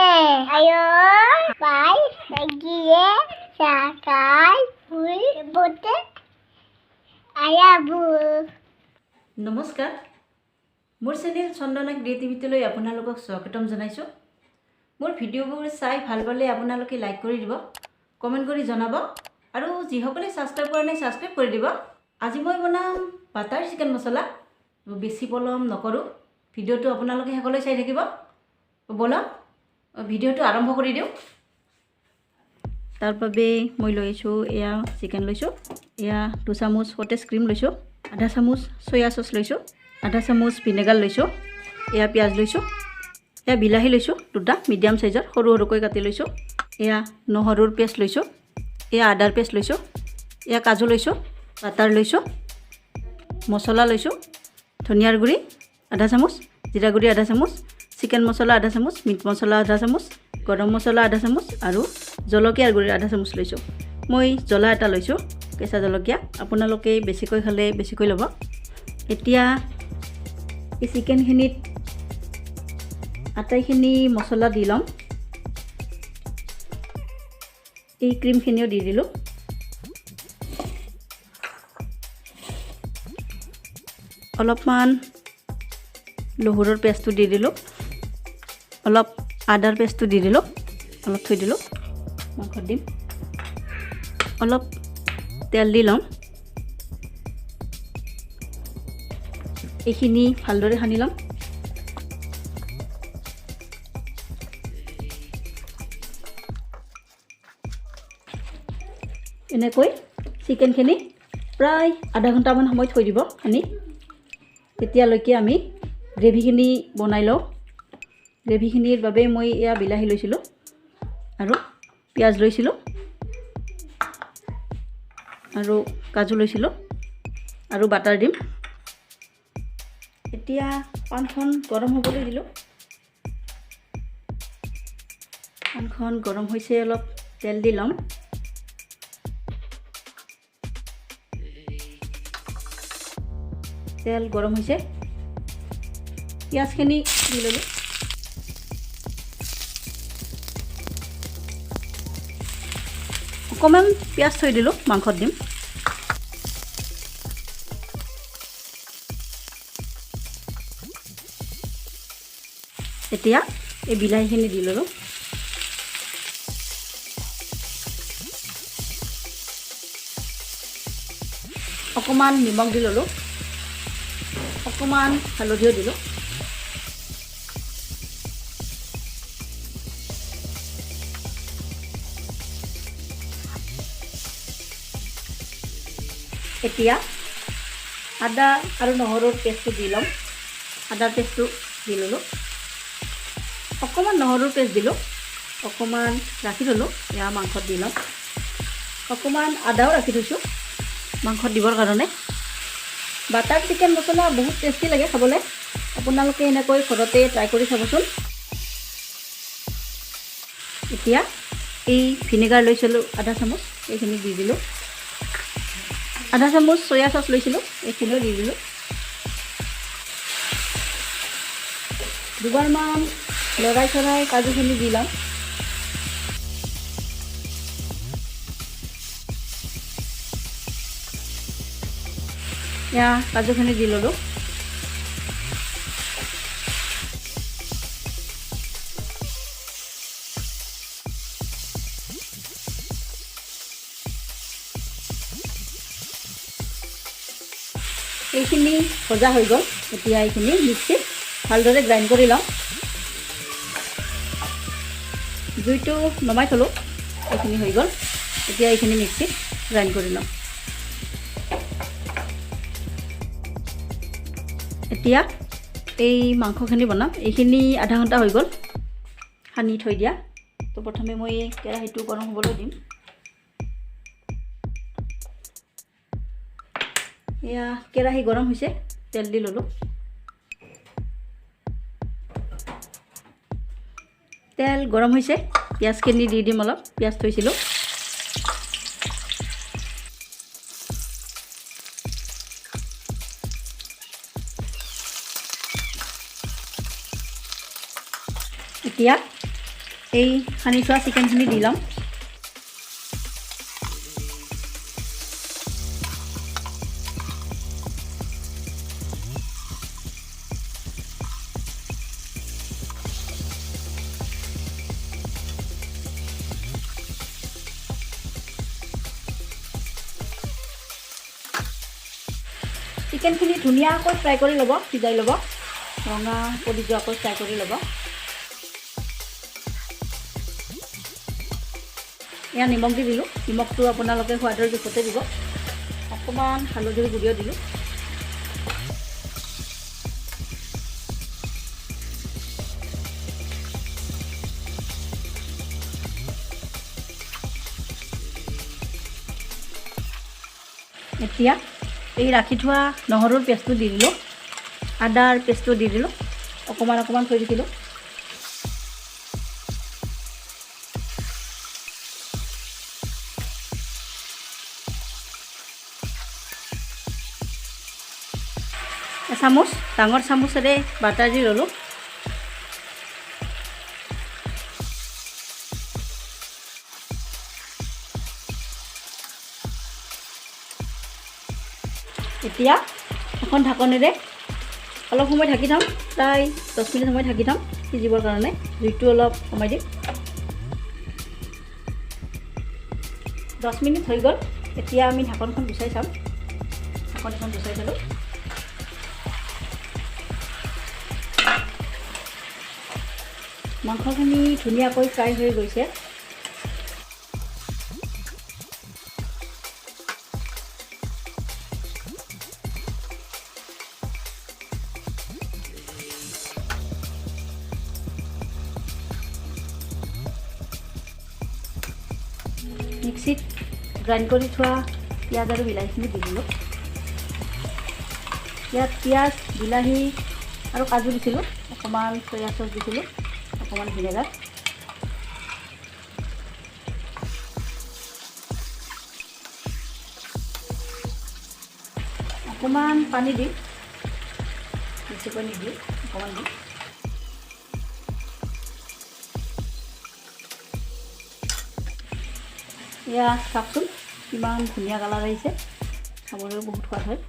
Ayo, pai, lagi ya, sakal, bui, bote, ayah bu. নমস্কাৰ মোৰ channel Chandana ক্ৰিয়েটিভিটিলৈ আপোনালোকক স্বাগতম জনাইছোঁ। মোৰ ভিডিঅ'বোৰ চাই ভাল পালে আপোনালোকে লাইক কৰি দিব, কমেণ্ট কৰি জনাব আৰু যিসকলে ছাবস্ক্ৰাইব কৰা নাই ছাবস্ক্ৰাইব কৰি দিব। আজি মই বনাম বাটাৰ চিকেন মছলা। বেছি পলম নকৰোঁ, ভিডিঅ'টো আপোনালোকে শেষলৈ চাই থাকিব। বলক ভিডিঅ'টো আৰম্ভ কৰি দিওঁ। তাৰ বাবে মই লৈছোঁ এয়া চিকেন লৈছোঁ, এয়া 2 চামুচ সতেজ ক্ৰীম লৈছোঁ, আধা চামুচ সয়া চচ লৈছোঁ, আধা চামুচ ভিনেগাৰ লৈছোঁ, এয়া পিঁয়াজ লৈছোঁ, এয়া বিলাহী লৈছোঁ দুটা মিডিয়াম সাইজৰ সৰু সৰুকৈ কাটি লৈছোঁ, এয়া নহৰুৰ পেষ্ট লৈছোঁ, এয়া আদাৰ পেষ্ট লৈছোঁ, এয়া কাজু লৈছোঁ, বাটাৰ লৈছোঁ, মছলা লৈছোঁ, ধনিয়াৰ গুড়ি আধা চামুচ, জিৰা গুড়ি আধা চামুচ, চিকেন মছলা আধা চামুচ, মিট মছলা আধা চামুচ, গৰম মছলা আধা চামুচ আৰু জলকীয়াৰ গুড়ি আধা চামুচ লৈছোঁ। মই জ্বলা এটা লৈছোঁ, কেঁচা জলকীয়া, আপোনালোকে বেছিকৈ খালে বেছিকৈ ল'ব। এতিয়া এই চিকেনখিনিত আটাইখিনি মছলা দি ল'ম। এই ক্ৰীমখিনিও দি দিলোঁ। অলপমান নহৰুৰ পেষ্টটো দি দিলোঁ, অলপ আদাৰ পেষ্টটো দি দিলোঁ, অলপ থৈ দিলোঁ, মাংসত দিম। অলপ তেল দি ল'ম, এইখিনি ভালদৰে সানি ল'ম। এনেকৈ চিকেনখিনি প্ৰায় আধা ঘণ্টামান সময় থৈ দিব সানি। তেতিয়ালৈকে আমি গ্ৰেভিখিনি বনাই লওঁ। গ্ৰেভিখিনিৰ বাবে মই এয়া বিলাহী লৈছিলোঁ আৰু পিঁয়াজ লৈছিলোঁ আৰু কাজু লৈছিলোঁ আৰু বাটাৰ দিম। এতিয়া পানখন গৰম হ'বলৈ দিলোঁ। পানখন গৰম হৈছে, অলপ তেল দি ল'ম। তেল গৰম হৈছে, পিঁয়াজখিনি দি ল'লোঁ। অকণমান পিঁয়াজ থৈ দিলোঁ, মাংসত দিম। এতিয়া এই বিলাহীখিনি দি ল'লোঁ। অকণমান নিমখ দি ল'লোঁ, অকণমান হালধিও দিলোঁ। এতিয়া আদা আৰু নহৰুৰ পেষ্টটো দি ল'ম। আদাৰ পেষ্টটো দি ল'লোঁ, অকণমান নহৰুৰ পেষ্ট দিলোঁ, অকণমান ৰাখি থ'লোঁ, এয়া মাংসত দি ল'ম। অকণমান আদাও ৰাখি থৈছোঁ মাংসত দিবৰ কাৰণে। বাটাৰ চিকেন মছলা বহুত টেষ্টি লাগে খাবলৈ। আপোনালোকে এনেকৈ ঘৰতে ট্ৰাই কৰি চাবচোন। এতিয়া এই ভিনেগাৰ লৈছিলোঁ আধা চামুচ, এইখিনি দি দিলোঁ। আধা চামুচ সয়া চচ লৈছিলোঁ, এইখিনিও দি দিলোঁ। দুবাৰমান লৰাই চৰাই কাজুখিনি দি ল'ম। এয়া কাজুখিনি দি ল'লোঁ। এইখিনি ভজা হৈ গ'ল। এতিয়া এইখিনি মিক্সিত ভালদৰে গ্ৰাইণ্ড কৰি লওঁ। জুইটো নমাই থ'লোঁ, এইখিনি হৈ গ'ল। এতিয়া এইখিনি মিক্সিত গ্ৰাইণ্ড কৰি লওঁ। এতিয়া এই মাংসখিনি বনাম। এইখিনি আধা ঘণ্টা হৈ গ'ল সানি থৈ দিয়া। তো প্ৰথমে মই কেৰাহীটো গৰম হ'বলৈ দিম। এয়া কেৰাহী গৰম হৈছে, তেল দি ল'লোঁ। তেল গৰম হৈছে, পিঁয়াজখিনি দি দিম। অলপ পিঁয়াজ থৈছিলোঁ, এতিয়া এই সানি থোৱা চিকেনখিনি দি ল'ম। চিকেনখিনি ধুনীয়াকৈ ফ্ৰাই কৰি ল'ব, সিজাই ল'ব, ৰঙা পৰি যোৱাকৈ ফ্ৰাই কৰি ল'ব। এয়া নিমখ দি দিলোঁ, নিমখটো আপোনালোকে সোৱাদৰ জোখতে দিব। অকণমান হালধিৰ গুড়িও দিলোঁ। এতিয়া এই ৰাখি থোৱা নহৰুৰ পেষ্টটো দি দিলোঁ, আদাৰ পেষ্টটো দি দিলোঁ, অকণমান থৈ দিছিলোঁ। এচামুচ ডাঙৰ চামুচেৰে বাটাৰ দি ল'লোঁ। এতিয়া এখন ঢাকনিৰে অলপ সময় ঢাকি থ'ম, প্ৰায় 10 মিনিট সময় ঢাকি থ'ম সিজিবৰ কাৰণে। জুইটো অলপ কমাই দিম। 10 মিনিট হৈ গ'ল। এতিয়া আমি ঢাকনখন গুচাই চাম। ঢাকনখন গুচাই চালোঁ। মাংসখিনি ধুনীয়াকৈ ফ্ৰাই হৈ গৈছে। মিক্সিত গ্ৰাইণ্ড কৰি থোৱা পিঁয়াজ আৰু বিলাহীখিনি দি দিলোঁ। ইয়াত পিঁয়াজ, বিলাহী আৰু কাজু দিছিলোঁ, অকণমান চয়া চচ দিছিলোঁ, অকণমান ভিনেগাৰ। অকণমান পানী দিম, বেছিকৈ নিদিওঁ, অকণমান দিম। এয়া চাওকচোন কিমান ধুনীয়া কালাৰ আহিছে, খাবলৈও বহুত সোৱাদ হয়।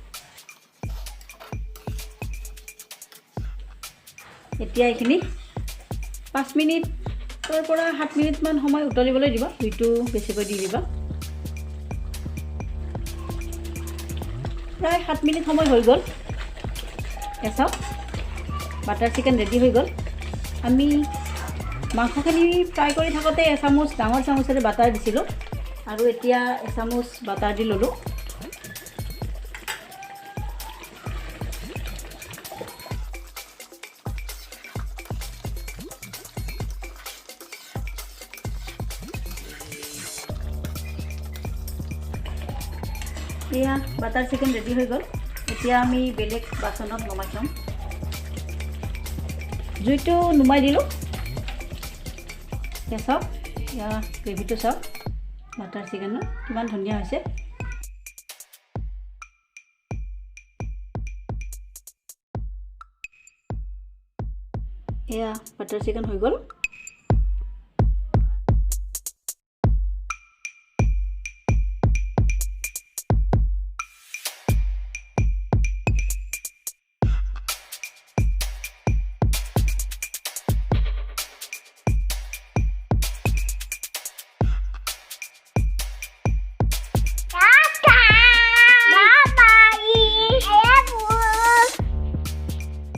এতিয়া এইখিনি 5 মিনিটৰ পৰা 7 মিনিটমান সময় উতলিবলৈ দিব। জুইটো বেছিকৈ দি দিবা। প্ৰায় 7 মিনিট সময় হৈ গ'ল। চাওক বাটাৰ চিকেন ৰেডি হৈ গ'ল। আমি মাংসখিনি ফ্ৰাই কৰি থাকোঁতে এচামুচ ডাঙৰ চামুচেৰে বাটাৰ দিছিলোঁ, আৰু এতিয়া এচামুচ বাটাৰ দি ল'লোঁ। এয়া বাটাৰ চিকেন ৰেডি হৈ গ'ল। এতিয়া আমি বেলেগ বাচনত নমাই থ'ম। জুইটো নুমাই দিলোঁ। চাওক এয়া গ্ৰেভিটো চাওক, বাটাৰ চিকেনৰ কিমান ধুনীয়া হৈছে। এয়া বাটাৰ চিকেন হৈ গ'ল।